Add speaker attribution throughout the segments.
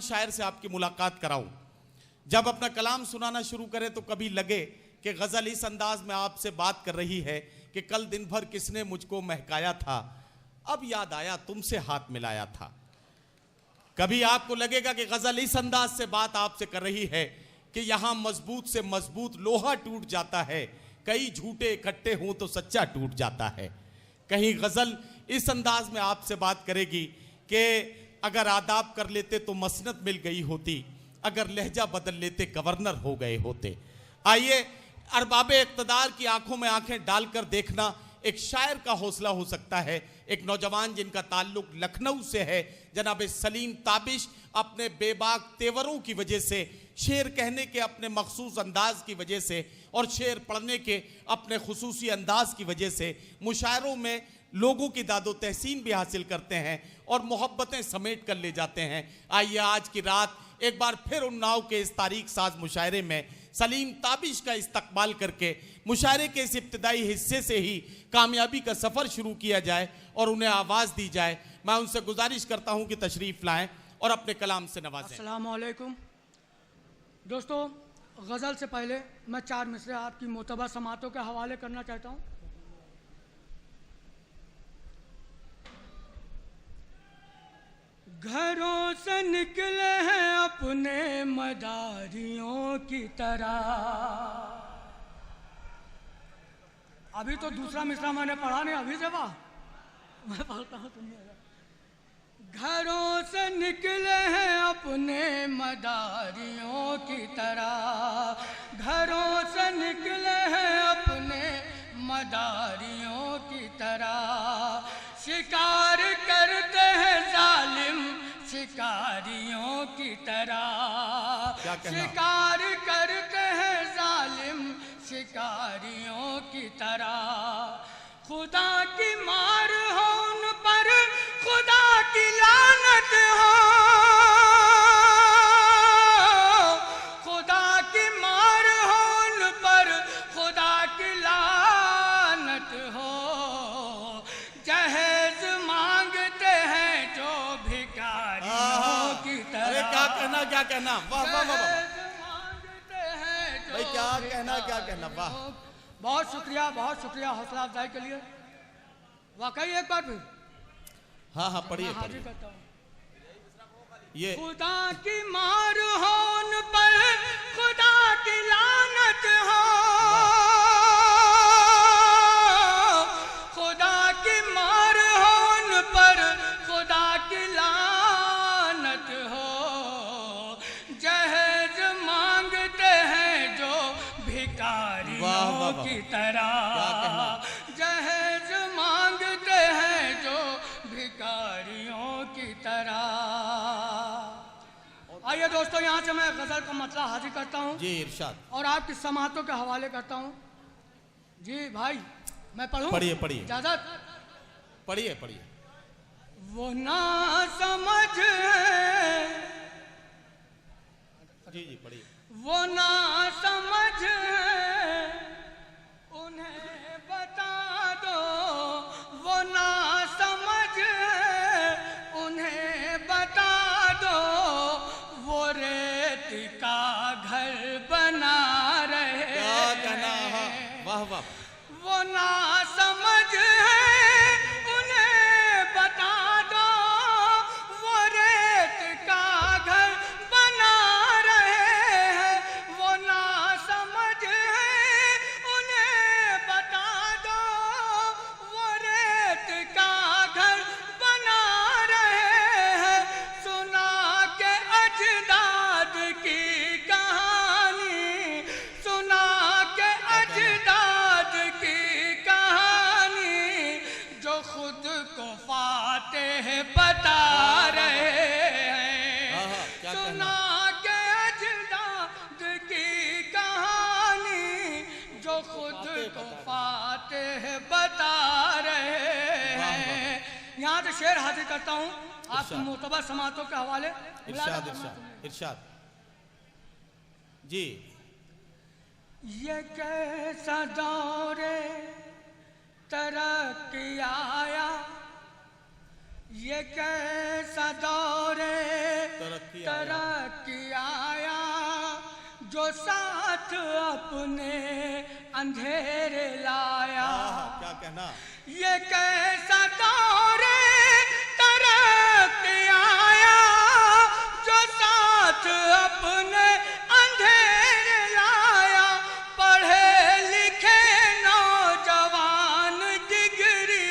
Speaker 1: शायर से आपकी मुलाकात कराऊं। जब अपना कलाम सुनाना शुरू करे तो कभी लगे कि गजल इस अंदाज में आपसे बात कर रही है कि कल दिन भर किसने मुझको महकाया था, अब याद आया तुमसे हाथ मिलाया था। कभी आपको लगेगा कि गजल इस अंदाज से बात आपसे कर रही है कि यहां मजबूत से मजबूत लोहा टूट जाता है, कई झूठे इकट्ठे हों तो सच्चा टूट जाता है। कहीं गजल इस अंदाज में आपसे बात करेगी कि अगर आदाब कर लेते तो मसनद मिल गई होती, अगर लहजा बदल लेते गवर्नर हो गए होते। आइए, अरबाबे इक़्तिदार की आंखों में आंखें डालकर देखना एक शायर का हौसला हो सकता है। एक नौजवान जिनका ताल्लुक लखनऊ से है, जनाब सलीम ताबिश, अपने बेबाक तेवरों की वजह से, शेर कहने के अपने मखसूस अंदाज की वजह से और शेर पढ़ने के अपने खुसूसी अंदाज की वजह से मुशायरों में लोगों की दादो तहसीन भी हासिल करते हैं और मोहब्बतें समेट कर ले जाते हैं। आइए आज की रात एक बार फिर उन्नाव के इस तारीख साज मुशायरे में सलीम ताबिश का इस्तकबाल करके मुशायरे के इस इब्तिदाई हिस्से से ही कामयाबी का सफ़र शुरू किया जाए और उन्हें आवाज़ दी जाए। मैं उनसे गुजारिश करता हूं कि तशरीफ़ लाएं और अपने कलाम से नवाजें।
Speaker 2: अस्सलाम वालेकुम दोस्तों, गज़ल से पहले मैं 4 मिसरे आपकी मोतबर समातों के हवाले करना चाहता हूँ। घरों से निकले हैं अपने मदारियों की तरह। अभी तो दूसरा मिसरा मैंने पढ़ा नहीं, अभी से वाह मैं पढ़ता हूँ। तुम घरों से निकले हैं अपने मदारियों की तरह, घरों से निकले हैं अपने मदारियों की तरह। शिकार करते हैं जालिम शिकारियों की तरह, शिकार करते हैं जालिम शिकारियों की तरह। खुदा की मार हो उन पर, खुदा की लानत हो, खुदा की मार हो उन पर, खुदा की लानत हो। जहेज मांगते हैं जो भिखारियों की तरह।
Speaker 1: क्या कहना, वाह वाह वाह,
Speaker 2: मांगते हैं जो
Speaker 1: भाई क्या कहना, वाह।
Speaker 2: बहुत शुक्रिया हौसला अफजाई के लिए। वाकई एक बार फिर
Speaker 1: हाँ पढ़िए
Speaker 2: हाजिर करता हूँ।
Speaker 1: ये
Speaker 2: खुदा की मार हो उन पर, खुदा की लानत हो, खुदा की मार हो उन पर, खुदा की लानत हो। जहेज मांगते हैं जो भिखारियों की तरह, जहेज मांगते हैं जो भिखारियों की तरह। आइए दोस्तों, यहाँ से मैं गजल का मतलब हाजिर करता हूँ
Speaker 1: जी, इरशाद,
Speaker 2: और आपकी समातों के हवाले करता हूँ। जी भाई मैं पढ़ूँ?
Speaker 1: पढ़िए
Speaker 2: इजाजत?
Speaker 1: पढ़िए।
Speaker 2: वो ना समझ है,
Speaker 1: जी पढ़िए।
Speaker 2: वो ना समझ है उन्हें बता दो, वो ना समझ है उन्हें बता दो। वो रेत का घर बना रहे,
Speaker 1: क्या कहना, वाह वाह।
Speaker 2: वो ना समझ है उन्हें बता दो, वो रेत का घर बना रहे हैं। वो ना समझ है उन्हें बता दो, वो रेत का घर बना रहे हैं। सुना के अजदाद की कहानी, सुना के अजदाद की कहानी, जो खुद को फातेह बता रहे हैं। सुना के अजदाद की कहानी, जो खुद को फातेह बता रहे हैं। यहाँ से शेर हाजिर करता हूँ आपकी मोतबर समातों के हवाले।
Speaker 1: इरशाद जी।
Speaker 2: ये कैसा दौरे तरक्की आया, ये कैसा दौरे
Speaker 1: तरक्की
Speaker 2: तरह की आया जो साथ अपने अंधेरे लाया।
Speaker 1: क्या कहना,
Speaker 2: ये कैसा दौर तरह की आया जो साथ अपने अंधेरे लाया। पढ़े लिखे नौजवान डिग्री,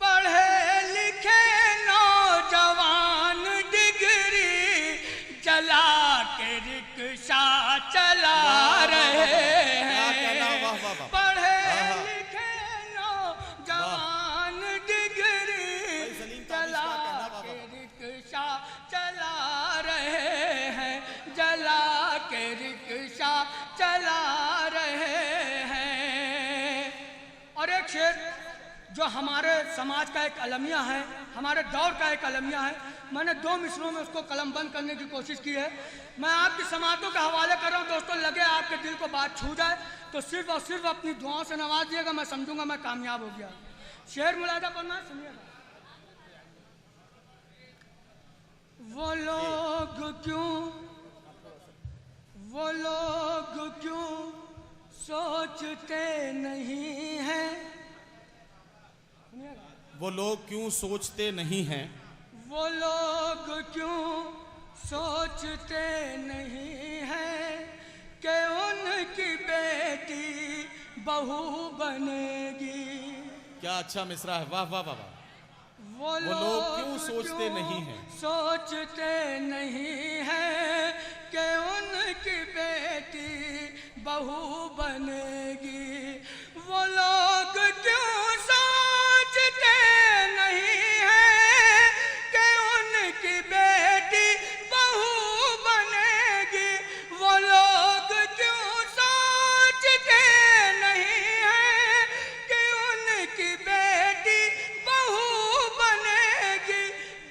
Speaker 2: पढ़े लिखे नौजवान डिग्री जला के रिक्शा चला रहे हैं। पढ़े लिखे नौजवान डिग्री जला के रिक्शा चला रहे हैं, जला के रिक्शा चला रहे हैं। और एक शेर जो हमारे समाज का एक अलमिया है, हमारे दौर का एक अलमिया है, मैंने 2 मिसरों में उसको कलमबंद करने की कोशिश की है। मैं आपकी समातों के हवाले कर रहा हूँ दोस्तों, लगे आपके दिल को बात छू जाए तो सिर्फ और सिर्फ अपनी दुआओं से नवाज दिएगा, मैं समझूंगा मैं कामयाब हो गया। शेर मुलादा करना है, सुनिएगा। वो लोग क्यों सोचते नहीं हैं,
Speaker 1: वो लोग क्यों सोचते नहीं हैं,
Speaker 2: वो लोग क्यों सोचते नहीं हैं कि उनकी बेटी बहू बनेगी।
Speaker 1: क्या अच्छा मिसरा है, वाह वाह वाह वाह।
Speaker 2: वो
Speaker 1: लोग क्यों सोचते नहीं हैं,
Speaker 2: सोचते नहीं हैं कि उनकी बेटी बहू बनेगी। वो लोग क्यों सोचते नहीं हैं कि उनकी बेटी बहू बनेगी। वो लोग क्यों सोचते नहीं हैं कि उनकी बेटी बहू बनेगी।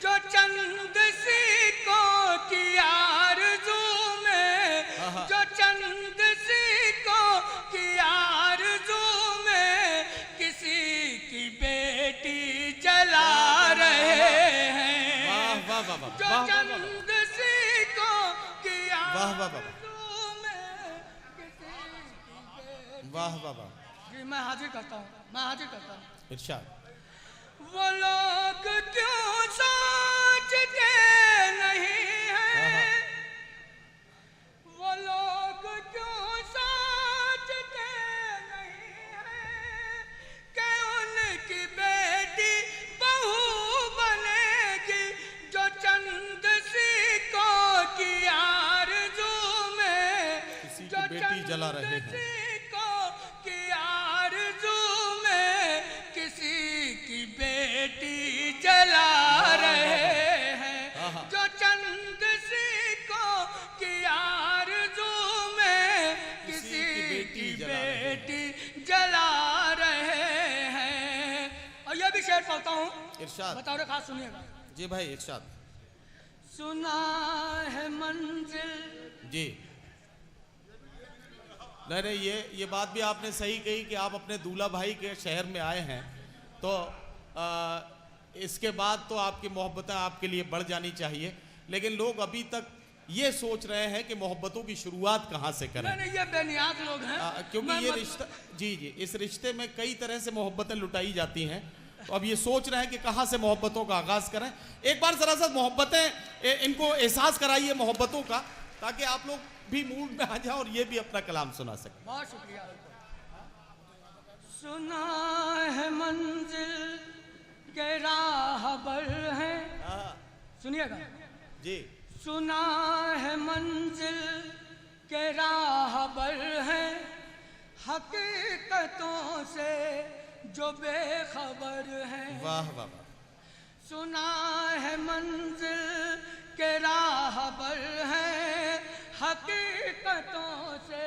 Speaker 2: जो चंद सिक्कों की आरज़ू में, जो चंद सिक्कों की आरज़ू में किसी की बेटी जला रहे हैं।
Speaker 1: वाह वाह वाह,
Speaker 2: जो चंद सिक्कों की
Speaker 1: वाह वाह वाह,
Speaker 2: आरज़ू में किसी की बेटी।
Speaker 1: वाह वाह वाह।
Speaker 2: जी मैं हाजिर करता हूँ, मैं हाजिर करता हूँ।
Speaker 1: इरशाद।
Speaker 2: वो लोग क्यों सोचते नहीं हैं, वो लोग क्यों सोचते नहीं हैं कि उनकी बेटी बहू बनेगी। जो चंद सिक्कों की आरज़ू में,
Speaker 1: किसी की
Speaker 2: जो
Speaker 1: बेटी जला रहे हैं,
Speaker 2: सिक्कों की आरज़ू में किसी की बेटी जला रहे हैं। जो चंद सिक्कों की आरज़ू में किसी की बेटी जला रहे हैं। और ये भी शेर पढ़ता हूँ,
Speaker 1: इरशाद।
Speaker 2: बताओ रे, खास सुनिएगा।
Speaker 1: जी भाई इरशाद।
Speaker 2: सुना है मंजिल,
Speaker 1: जी नहीं ये बात भी आपने सही कही कि आप अपने दूल्हा भाई के शहर में आए हैं तो इसके बाद तो आपकी मोहब्बतें आपके लिए बढ़ जानी चाहिए। लेकिन लोग अभी तक ये सोच रहे हैं कि मोहब्बतों की शुरुआत कहाँ से करें।
Speaker 2: नहीं ये बेनियाद लोग हैं।
Speaker 1: क्योंकि ये रिश्ता, जी इस रिश्ते में कई तरह से मोहब्बतें लुटाई जाती हैं, तो अब ये सोच रहे हैं कि कहाँ से मोहब्बतों का आगाज करें। एक बार जरा सा मोहब्बतें इनको एहसास कराइए मोहब्बतों का, ताकि आप लोग भी मूड में आ जाए और ये भी अपना कलाम सुना सकें।
Speaker 2: बहुत शुक्रिया। सुना है मंजिल के राहबर हैं, सुनिएगा
Speaker 1: जी।
Speaker 2: सुना है मंजिल के राहबर हैं, हकीकतों से जो बेखबर हैं।
Speaker 1: वाह वाह वाह।
Speaker 2: सुना है मंजिल के राहबर हैं, हकीकतों से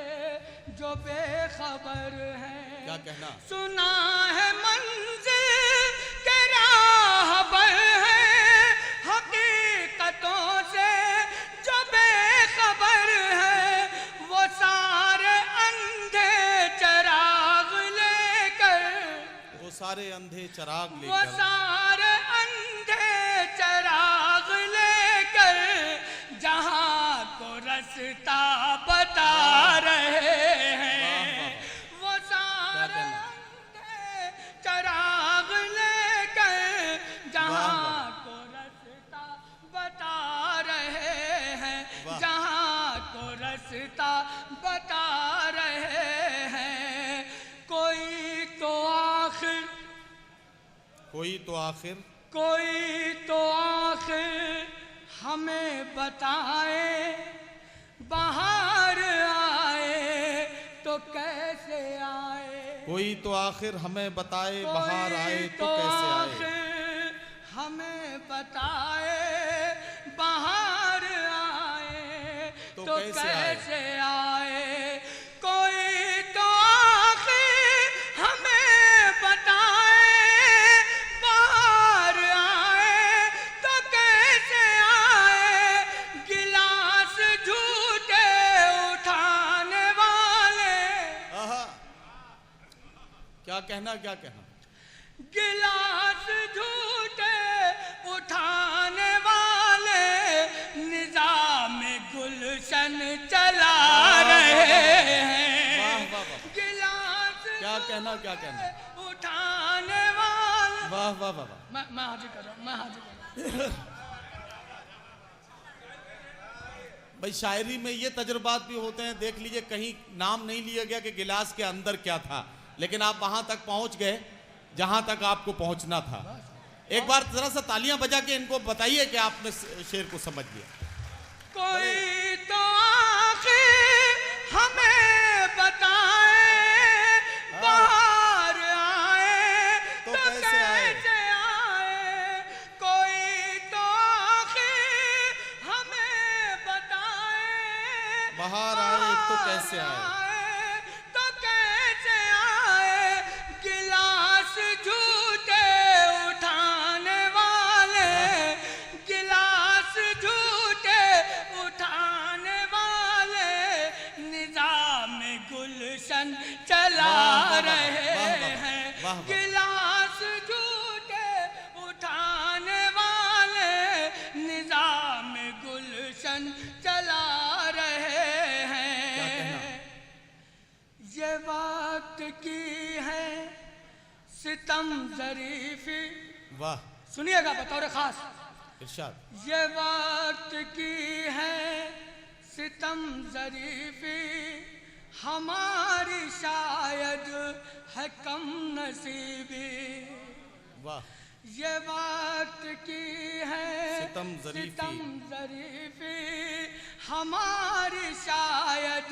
Speaker 2: जो बेखबर हैं।
Speaker 1: क्या कहना।
Speaker 2: सुना है मंजिल के राहबर हैं, हकीकतों से जो बेखबर हैं। वो सारे अंधे चिराग लेकर,
Speaker 1: वो सारे अंधे चिराग
Speaker 2: वो
Speaker 1: लेकर,
Speaker 2: सारे अंधे चिराग लेकर रास्ता बता रहे हैं। वो सारे चराग लेकर जहां को रास्ता बता रहे हैं, जहां को रास्ता बता रहे हैं। कोई तो आखिर हमें बताए, बाहर आए तो कैसे आए।
Speaker 1: कोई तो आखिर हमें बताए, बाहर आए तो कैसे आए।
Speaker 2: हमें बताए, बाहर आए तो कैसे आए। कोई तो आखिर हमें बताए, बाहर आए तो कैसे आए। गिलास झूठे उठाने वाले,
Speaker 1: क्या कहना
Speaker 2: गिलास झूठे उठाने वाले निजाम गुलशन चला रहे हैं। गिलास
Speaker 1: क्या कहना
Speaker 2: उठाने वाले।
Speaker 1: वाह वाह वाह।
Speaker 2: मैं हाजिर कर रहा हूँ।
Speaker 1: भाई शायरी में ये तजुर्बात भी होते हैं। देख लीजिए कहीं नाम नहीं लिया गया कि गिलास के अंदर क्या था, लेकिन आप वहां तक पहुंच गए जहां तक आपको पहुंचना था। एक बार जरा सा तालियां बजा के इनको बताइए कि आपने शेर को समझ लिया।
Speaker 2: कोई तो आखिर हमें बताए, बाहर आए तो कैसे आए। कोई तो आखिर हमें बताए,
Speaker 1: बाहर आए तो कैसे आए।
Speaker 2: तो कैसे आए। गिलास झूठे उठाने वाले, गिलास झूठे उठाने वाले निजाम गुलशन चला रहे हैं। गिलास झूठे उठाने वाले निजाम गुलशन चला रहे हैं। ये वक्त की है सितम ज़रीफ़ी।
Speaker 1: वाह,
Speaker 2: सुनिएगा बतौर खास।
Speaker 1: इरशाद।
Speaker 2: ये वक्त की है सितम ज़रीफ़ी, हमारी शायद है कम नसीबी।
Speaker 1: वाह।
Speaker 2: ये वक्त की है
Speaker 1: सितम
Speaker 2: ज़रीफ़ी, हमारी शायद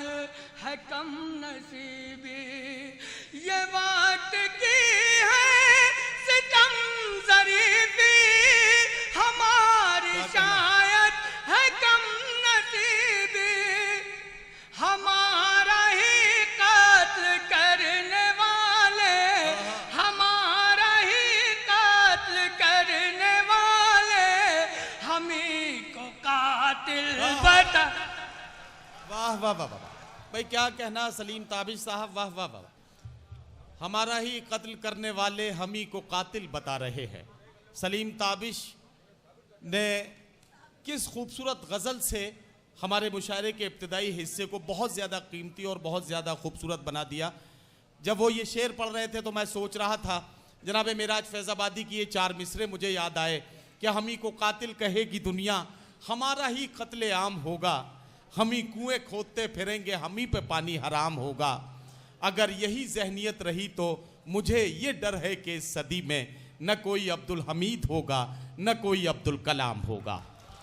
Speaker 2: है कम नसीबी। ये वक्त की है सितम ज़रीफ़ी, हमारी शायद है कम नसीबी। हमारा ही कत्ल करने वाले, हमारा ही कत्ल करने वाले हमी को कातिल बता।
Speaker 1: वाह वाह वाह वाह। भाई क्या कहना सलीम ताबिश साहब, वाह वाह वाह। हमारा ही कत्ल करने वाले हमी को कातिल बता रहे हैं। सलीम ताबिश ने किस खूबसूरत गज़ल से हमारे मुशायरे के इब्तिदाई हिस्से को बहुत ज़्यादा कीमती और बहुत ज़्यादा खूबसूरत बना दिया। जब वो ये शेर पढ़ रहे थे तो मैं सोच रहा था, जनाब मेराज फैज़ाबादी की ये 4 मिसरे मुझे याद आए कि हमी को कातिल कहेगी दुनिया, हमारा ही कत्ले आम होगा। हमी कुएं खोदते फिरेंगे, हमी पे पानी हराम होगा। अगर यही जहनियत रही तो मुझे ये डर है कि इस सदी में न कोई अब्दुल हमीद होगा, न कोई अब्दुल कलाम होगा।